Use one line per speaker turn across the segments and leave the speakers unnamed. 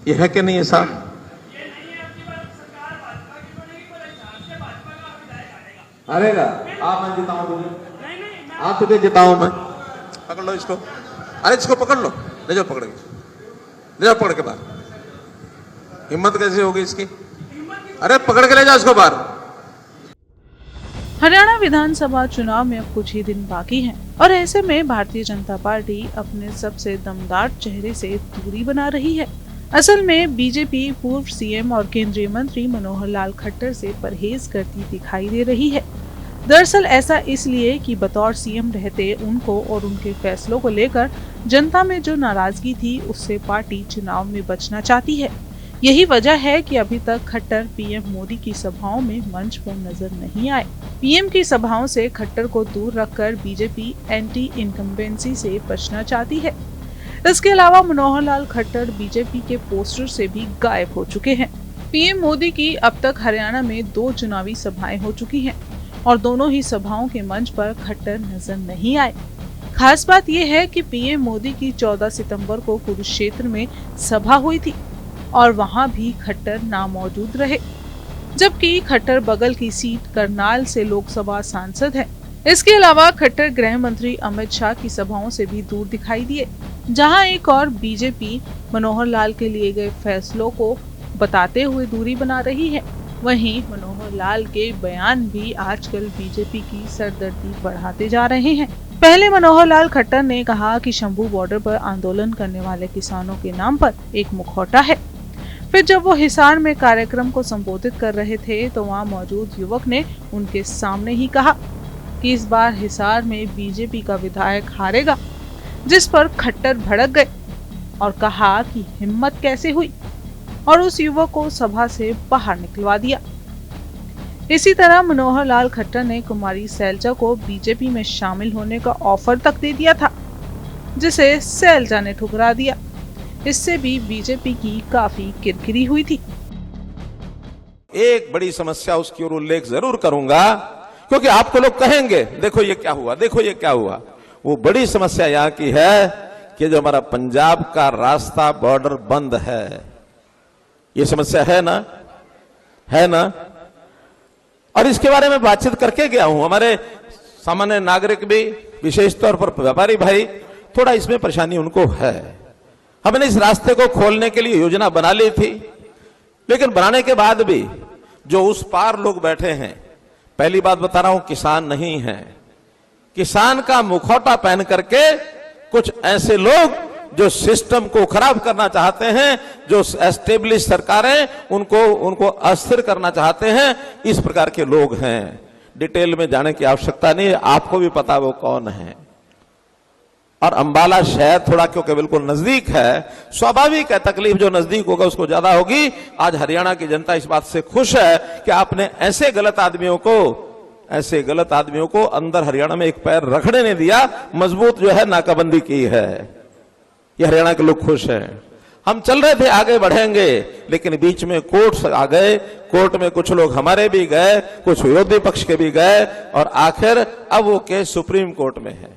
ये है कि नहीं है साहब? हारेगा आप, मैं जिताऊं तुझे, आप तुझे जिताऊं मैं। पकड़ लो इसको, अरे इसको पकड़ लो, ले जाओ पकड़ के, ले जाओ पकड़ के बाहर। हिम्मत कैसे होगी इसकी? अरे पकड़ के ले जाओ इसको बाहर।
हरियाणा विधानसभा चुनाव में अब कुछ ही दिन बाकी हैं और ऐसे में भारतीय जनता पार्टी अपने सबसे दमदार चेहरे से दूरी बना रही है। असल में बीजेपी पूर्व सीएम और केंद्रीय मंत्री मनोहर लाल खट्टर से परहेज करती दिखाई दे रही है। दरअसल ऐसा इसलिए कि बतौर सीएम रहते उनको और उनके फैसलों को लेकर जनता में जो नाराजगी थी उससे पार्टी चुनाव में बचना चाहती है। यही वजह है कि अभी तक खट्टर पीएम मोदी की सभाओं में मंच पर नजर नहीं आए। पीएम की सभाओं से खट्टर को दूर रखकर बीजेपी एंटी इनकम्बेंसी से बचना चाहती है। इसके अलावा मनोहर लाल खट्टर बीजेपी के पोस्टर से भी गायब हो चुके हैं। पीएम मोदी की अब तक हरियाणा में 2 चुनावी सभाएं हो चुकी हैं और दोनों ही सभाओं के मंच पर खट्टर नजर नहीं आए। खास बात यह है कि पीएम मोदी की 14 सितंबर को कुरुक्षेत्र में सभा हुई थी और वहां भी खट्टर नामौजूद रहे, जबकि खट्टर बगल की सीट करनाल से लोकसभा सांसद है। इसके अलावा खट्टर गृह मंत्री अमित शाह की सभाओं से भी दूर दिखाई दिए, जहां एक और बीजेपी मनोहर लाल के लिए गए फैसलों को बताते हुए दूरी बना रही है। वहीं मनोहर लाल के बयान भी आजकल बीजेपी की सरदर्दी बढ़ाते जा रहे हैं। पहले मनोहर लाल खट्टर ने कहा कि शंभू बॉर्डर पर आंदोलन करने वाले किसानों के नाम पर एक मुखौटा है। फिर जब वो हिसार में कार्यक्रम को संबोधित कर रहे थे तो वहां मौजूद युवक ने उनके सामने ही कहा कि इस बार हिसार में बीजेपी का विधायक हारेगा, जिस पर खट्टर भड़क गए और कहा कि हिम्मत कैसे हुई और उस युवक को सभा से बाहर निकलवा दिया। इसी तरह मनोहर लाल खट्टर ने कुमारी सैलजा को बीजेपी में शामिल होने का ऑफर तक दे दिया था, जिसे सैलजा ने ठुकरा दिया। इससे भी बीजेपी की काफी किरकिरी हुई थी।
एक बड़ी समस्या उसकी ओर उल्लेख जरूर करूंगा, क्योंकि आपको लोग कहेंगे देखो ये क्या हुआ, देखो ये क्या हुआ। वो बड़ी समस्या यहाँ की है कि जो हमारा पंजाब का रास्ता बॉर्डर बंद है, ये समस्या है ना, है ना। और इसके बारे में बातचीत करके गया हूं। हमारे सामान्य नागरिक भी, विशेष तौर पर व्यापारी भाई, थोड़ा इसमें परेशानी उनको है। हमने इस रास्ते को खोलने के लिए योजना बना ली थी, लेकिन बनाने के बाद भी जो उस पार लोग बैठे हैं, पहली बात बता रहा हूं, किसान नहीं है। किसान का मुखौटा पहन करके कुछ ऐसे लोग जो सिस्टम को खराब करना चाहते हैं, जो एस्टेब्लिश सरकारें उनको अस्थिर करना चाहते हैं, इस प्रकार के लोग हैं। डिटेल में जाने की आवश्यकता नहीं है, आपको भी पता वो कौन है। और अंबाला शहर थोड़ा क्योंकि बिल्कुल नजदीक है, स्वाभाविक है तकलीफ जो नजदीक होगा उसको ज्यादा होगी। आज हरियाणा की जनता इस बात से खुश है कि आपने ऐसे गलत आदमियों को अंदर हरियाणा में एक पैर रखने नहीं दिया, मजबूत जो है नाकाबंदी की है। ये हरियाणा के लोग खुश हैं। हम चल रहे थे आगे बढ़ेंगे, लेकिन बीच में कोर्ट आ गए, कोर्ट में कुछ लोग हमारे भी गए, कुछ विरोधी पक्ष के भी गए, और आखिर अब वो केस सुप्रीम कोर्ट में है।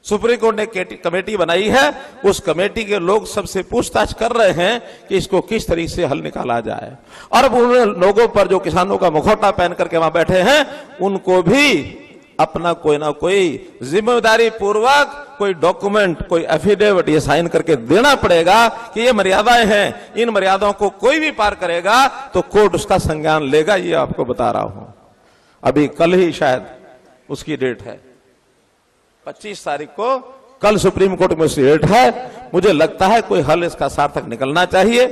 सुप्रीम कोर्ट ने कमेटी बनाई है, उस कमेटी के लोग सबसे पूछताछ कर रहे हैं कि इसको किस तरीके से हल निकाला जाए। और अब उन लोगों पर जो किसानों का मुखौटा पहन करके वहां बैठे हैं, उनको भी अपना कोई ना कोई जिम्मेदारी पूर्वक कोई डॉक्यूमेंट, कोई एफिडेविट ये साइन करके देना पड़ेगा कि ये मर्यादाएं हैं, इन मर्यादाओं को कोई भी पार करेगा तो कोर्ट उसका संज्ञान लेगा। ये आपको बता रहा हूं, अभी कल ही शायद उसकी डेट है, 25 तारीख को कल सुप्रीम कोर्ट में उसकी डेट है। मुझे लगता है कोई हल इसका सार्थक निकलना चाहिए।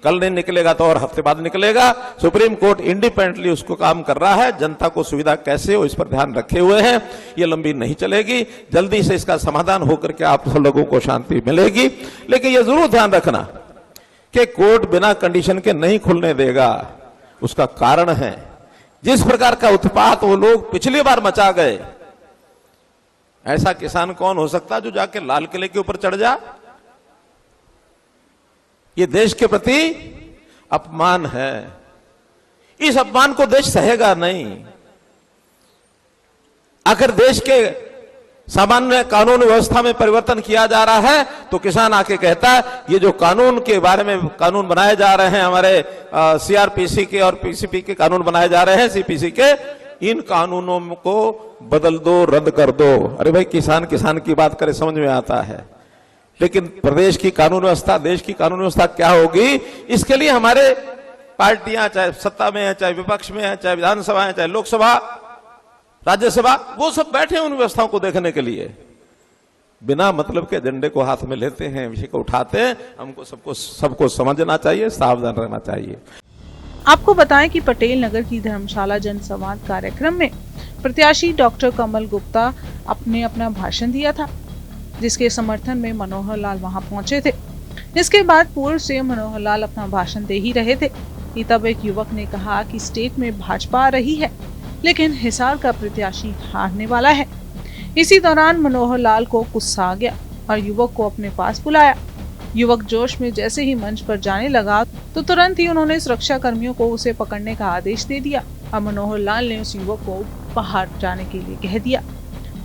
कल नहीं निकलेगा तो और हफ्ते बाद निकलेगा। सुप्रीम कोर्ट इंडिपेंडेंटली उसको काम कर रहा है, जनता को सुविधा कैसे हो इस पर ध्यान रखे हुए हैं। ये लंबी नहीं चलेगी, जल्दी से इसका समाधान होकर के आप सब लोगों को शांति मिलेगी। लेकिन ये जरूर ध्यान रखना कि कोर्ट बिना कंडीशन के नहीं खुलने देगा। उसका कारण है जिस प्रकार का उत्पात वो लोग पिछली बार मचा गए, ऐसा किसान कौन हो सकता जो जाके लाल किले के ऊपर चढ़ जा। ये देश के प्रति अपमान है, इस अपमान को देश सहेगा नहीं। आखिर देश के सामान्य कानून व्यवस्था में परिवर्तन किया जा रहा है तो किसान आके कहता है ये जो कानून के बारे में कानून बनाए जा रहे हैं, हमारे सीआरपीसी के और पीसीपी के कानून बनाए जा रहे हैं, सीपीसी के, इन कानूनों को बदल दो, रद्द कर दो। अरे भाई, किसान किसान की बात करे, समझ में आता है, लेकिन प्रदेश की कानून व्यवस्था, देश की कानून व्यवस्था क्या होगी, इसके लिए हमारे पार्टियां चाहे सत्ता में है, चाहे विपक्ष में है, चाहे विधानसभा है, चाहे लोकसभा, राज्यसभा, वो सब बैठे उन व्यवस्थाओं को देखने के लिए। बिना मतलब के एजेंडे को हाथ में लेते हैं, विषय को उठाते हैं। हमको सबको समझना चाहिए, सावधान रहना चाहिए।
आपको बताएं कि पटेल नगर की धर्मशाला जनसंवाद कार्यक्रम में प्रत्याशी डॉक्टर कमल गुप्ता अपना भाषण दिया था, जिसके समर्थन में मनोहर लाल वहां पहुंचे थे। इसके बाद पूर्व सीएम मनोहर लाल अपना भाषण दे ही रहे थे कि तब एक युवक ने कहा कि स्टेट में भाजपा आ रही है, लेकिन हिसार का प्रत्याशी हारने वाला है। इसी दौरान मनोहर लाल को गुस्सा आ गया और युवक को अपने पास बुलाया। युवक जोश में जैसे ही मंच पर जाने लगा तो तुरंत ही उन्होंने सुरक्षा कर्मियों को उसे पकड़ने का आदेश दे दिया और मनोहर लाल ने उस युवक को बाहर जाने के लिए कह दिया,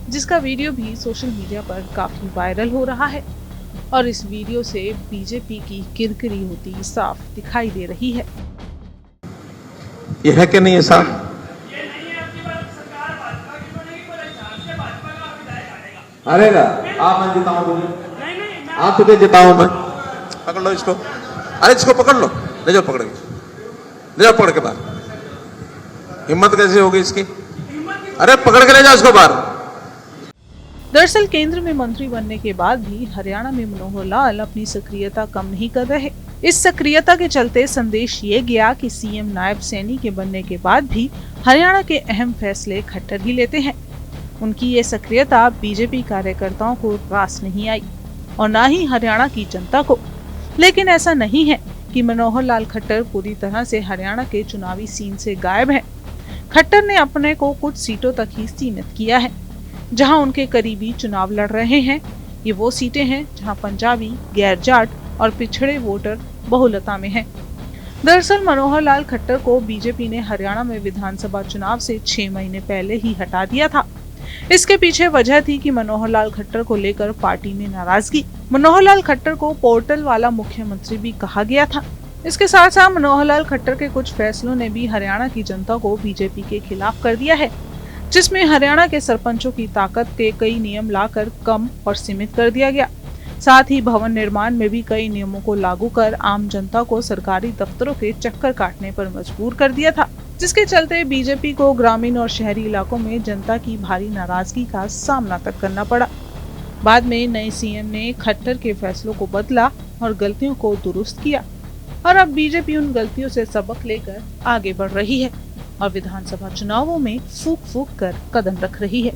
जिसका वीडियो भी सोशल मीडिया पर काफी वायरल हो रहा है और इस वीडियो से बीजेपी की किरकिरी होती साफ दिखाई दे रही है।
ये है कि नहीं है साहब?
हारेगा आप, मैं जिताऊं तुझे, आप तुझे जिताऊं मैं। पकड़ लो इसको, अरे इसको पकड़ लो, ले जाओ पकड़ के, ले जाओ पकड़ के बाहर। हिम्मत कैसे होगी इसकी? अरे पकड़ के ले जाओ इसको बाहर।
दरअसल केंद्र में मंत्री बनने के बाद भी हरियाणा में मनोहर लाल अपनी सक्रियता कम नहीं कर रहे। इस सक्रियता के चलते संदेश ये गया कि सीएम नायब सैनी के बनने के बाद भी हरियाणा के अहम फैसले खट्टर ही लेते हैं। उनकी ये सक्रियता बीजेपी कार्यकर्ताओं को रास नहीं आई और न ही हरियाणा की जनता को। लेकिन ऐसा नहीं है कि मनोहर लाल खट्टर पूरी तरह से हरियाणा के चुनावी सीन से गायब हैं। खट्टर ने अपने को कुछ सीटों तक ही सीमित किया है जहां उनके करीबी चुनाव लड़ रहे हैं। ये वो सीटें हैं जहां पंजाबी, गैर जाट और पिछड़े वोटर बहुलता में हैं। दरअसल मनोहर लाल खट्टर को बीजेपी ने हरियाणा में विधानसभा चुनाव से 6 महीने पहले ही हटा दिया था। इसके पीछे वजह थी कि मनोहर लाल खट्टर को लेकर पार्टी में नाराजगी। मनोहर लाल खट्टर को पोर्टल वाला मुख्यमंत्री भी कहा गया था। इसके साथ साथ मनोहर लाल खट्टर के कुछ फैसलों ने भी हरियाणा की जनता को बीजेपी के खिलाफ कर दिया है, जिसमें हरियाणा के सरपंचों की ताकत के कई नियम लाकर कम और सीमित कर दिया गया। साथ ही भवन निर्माण में भी कई नियमों को लागू कर आम जनता को सरकारी दफ्तरों के चक्कर काटने पर मजबूर कर दिया था, जिसके चलते बीजेपी को ग्रामीण और शहरी इलाकों में जनता की भारी नाराजगी का सामना तक करना पड़ा। बाद में नए सीएम ने खट्टर के फैसलों को बदला और गलतियों को दुरुस्त किया और अब बीजेपी उन गलतियों से सबक लेकर आगे बढ़ रही है और विधानसभा चुनावों में फूंक फूंक कर कदम रख रही है।